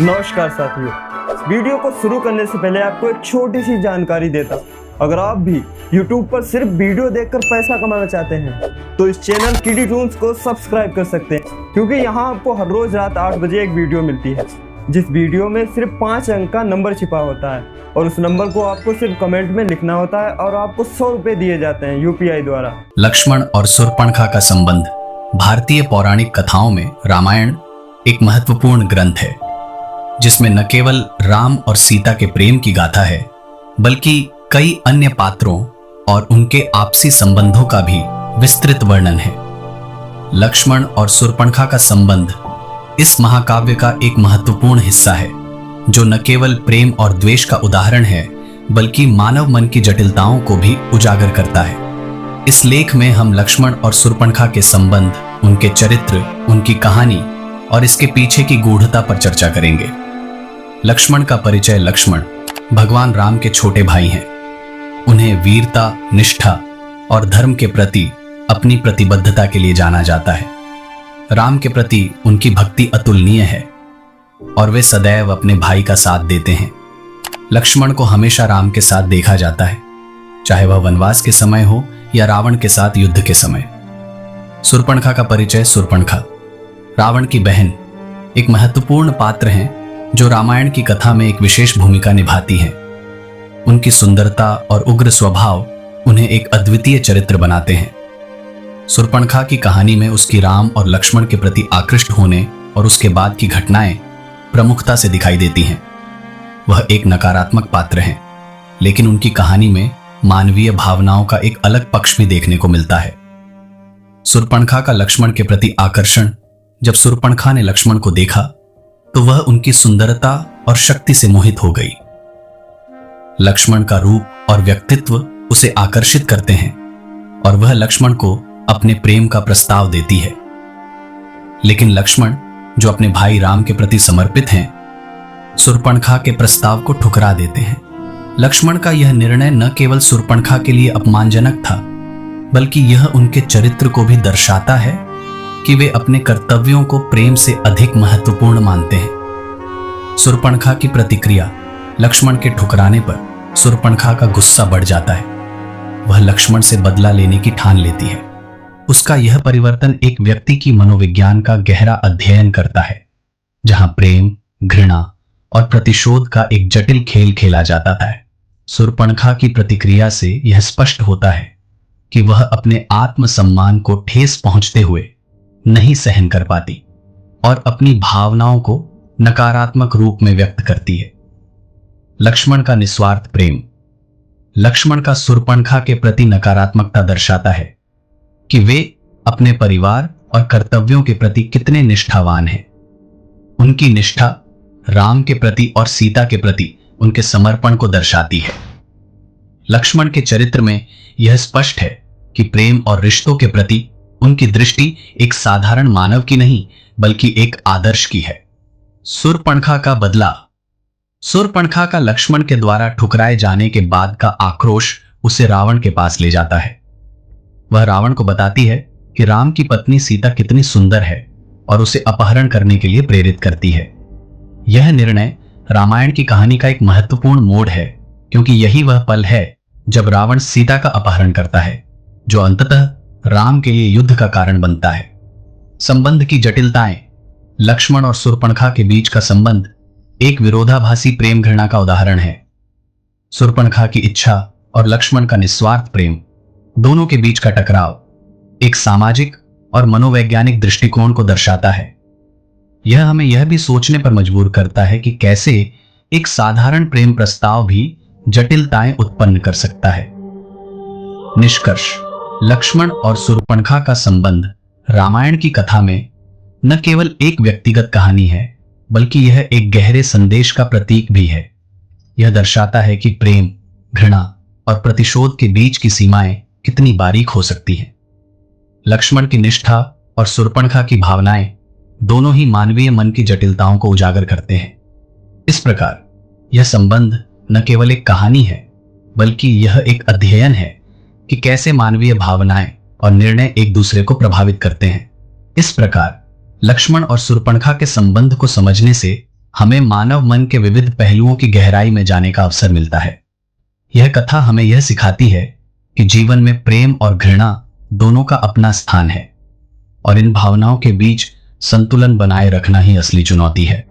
नमस्कार साथियों, वीडियो को शुरू करने से पहले आपको एक छोटी सी जानकारी देता हूं। अगर आप भी YouTube पर सिर्फ वीडियो देखकर पैसा कमाना चाहते हैं तो इस चैनल किडी टून्स को सब्सक्राइब कर सकते हैं, क्योंकि यहाँ आपको हर रोज रात 8 बजे एक वीडियो मिलती है जिस वीडियो में सिर्फ 5 अंक का नंबर छिपा होता है और उस नंबर को आपको सिर्फ कमेंट में लिखना होता है और आपको 100 रुपए दिए जाते हैं UPI द्वारा। लक्ष्मण और शूर्पणखा का संबंध भारतीय पौराणिक कथाओं में रामायण एक महत्वपूर्ण ग्रंथ है, जिसमें न केवल राम और सीता के प्रेम की गाथा है, बल्कि कई अन्य पात्रों और उनके आपसी संबंधों का भी विस्तृत वर्णन है। लक्ष्मण और शूर्पणखा का संबंध इस महाकाव्य का एक महत्वपूर्ण हिस्सा है, जो न केवल प्रेम और द्वेष का उदाहरण है, बल्कि मानव मन की जटिलताओं को भी उजागर करता है। इस लेख में हम लक्ष्मण और शूर्पणखा के संबंध, उनके चरित्र, उनकी कहानी और इसके पीछे की गूढ़ता पर चर्चा करेंगे। लक्ष्मण का परिचय। लक्ष्मण भगवान राम के छोटे भाई हैं। उन्हें वीरता, निष्ठा और धर्म के प्रति अपनी प्रतिबद्धता के लिए जाना जाता है। राम के प्रति उनकी भक्ति अतुलनीय है और वे सदैव अपने भाई का साथ देते हैं। लक्ष्मण को हमेशा राम के साथ देखा जाता है, चाहे वह वनवास के समय हो या रावण के साथ युद्ध के समय। शूर्पणखा का परिचय। शूर्पणखा रावण की बहन एक महत्वपूर्ण पात्र हैं, जो रामायण की कथा में एक विशेष भूमिका निभाती हैं। उनकी सुंदरता और उग्र स्वभाव उन्हें एक अद्वितीय चरित्र बनाते हैं। शूर्पणखा की कहानी में उसकी राम और लक्ष्मण के प्रति आकृष्ट होने और उसके बाद की घटनाएं प्रमुखता से दिखाई देती हैं। वह एक नकारात्मक पात्र हैं, लेकिन उनकी कहानी में मानवीय भावनाओं का एक अलग पक्ष भी देखने को मिलता है। शूर्पणखा का लक्ष्मण के प्रति आकर्षण। जब शूर्पणखा ने लक्ष्मण को देखा तो वह उनकी सुंदरता और शक्ति से मोहित हो गई। लक्ष्मण का रूप और व्यक्तित्व उसे आकर्षित करते हैं और वह लक्ष्मण को अपने प्रेम का प्रस्ताव देती है। लेकिन लक्ष्मण, जो अपने भाई राम के प्रति समर्पित हैं, शूर्पणखा के प्रस्ताव को ठुकरा देते हैं। लक्ष्मण का यह निर्णय न केवल शूर्पणखा के लिए अपमानजनक था, बल्कि यह उनके चरित्र को भी दर्शाता है कि वे अपने कर्तव्यों को प्रेम से अधिक महत्वपूर्ण मानते हैं। शूर्पणखा की प्रतिक्रिया। लक्ष्मण के ठुकराने पर शूर्पणखा का गुस्सा बढ़ जाता है। वह लक्ष्मण से बदला लेने की ठान लेती है। उसका यह परिवर्तन एक व्यक्ति की मनोविज्ञान का गहरा अध्ययन करता है, जहां प्रेम, घृणा और प्रतिशोध का एक जटिल खेल खेला जाता है। शूर्पणखा की प्रतिक्रिया से यह स्पष्ट होता है कि वह अपने आत्मसम्मान को ठेस पहुंचते हुए नहीं सहन कर पाती और अपनी भावनाओं को नकारात्मक रूप में व्यक्त करती है। लक्ष्मण का निस्वार्थ प्रेम। लक्ष्मण का शूर्पणखा के प्रति नकारात्मकता दर्शाता है कि वे अपने परिवार और कर्तव्यों के प्रति कितने निष्ठावान हैं। उनकी निष्ठा राम के प्रति और सीता के प्रति उनके समर्पण को दर्शाती है। लक्ष्मण के चरित्र में यह स्पष्ट है कि प्रेम और रिश्तों के प्रति उनकी दृष्टि एक साधारण मानव की नहीं, बल्कि एक आदर्श की है। शूर्पणखा का बदला। शूर्पणखा का लक्ष्मण के द्वारा ठुकराए जाने के बाद का आक्रोश उसे रावण के पास ले जाता है। वह रावण को बताती है कि राम की पत्नी सीता कितनी सुंदर है और उसे अपहरण करने के लिए प्रेरित करती है। यह निर्णय रामायण की कहानी का एक महत्वपूर्ण मोड़ है, क्योंकि यही वह पल है जब रावण सीता का अपहरण करता है, जो अंततः राम के लिए युद्ध का कारण बनता है। संबंध की जटिलताएं। लक्ष्मण और शूर्पणखा के बीच का संबंध एक विरोधाभासी प्रेम घृणा का उदाहरण है। शूर्पणखा की इच्छा और लक्ष्मण का निस्वार्थ प्रेम, दोनों के बीच का टकराव एक सामाजिक और मनोवैज्ञानिक दृष्टिकोण को दर्शाता है। यह हमें यह भी सोचने पर मजबूर करता है कि कैसे एक साधारण प्रेम प्रस्ताव भी जटिलताएं उत्पन्न कर सकता है। निष्कर्ष। लक्ष्मण और शूर्पणखा का संबंध रामायण की कथा में न केवल एक व्यक्तिगत कहानी है, बल्कि यह एक गहरे संदेश का प्रतीक भी है। यह दर्शाता है कि प्रेम, घृणा और प्रतिशोध के बीच की सीमाएं कितनी बारीक हो सकती हैं। लक्ष्मण की निष्ठा और शूर्पणखा की भावनाएं दोनों ही मानवीय मन की जटिलताओं को उजागर करते हैं। इस प्रकार यह संबंध न केवल एक कहानी है, बल्कि यह एक अध्ययन है कि कैसे मानवीय भावनाएं और निर्णय एक दूसरे को प्रभावित करते हैं। इस प्रकार लक्ष्मण और शूर्पणखा के संबंध को समझने से हमें मानव मन के विविध पहलुओं की गहराई में जाने का अवसर मिलता है। यह कथा हमें यह सिखाती है कि जीवन में प्रेम और घृणा दोनों का अपना स्थान है और इन भावनाओं के बीच संतुलन बनाए रखना ही असली चुनौती है।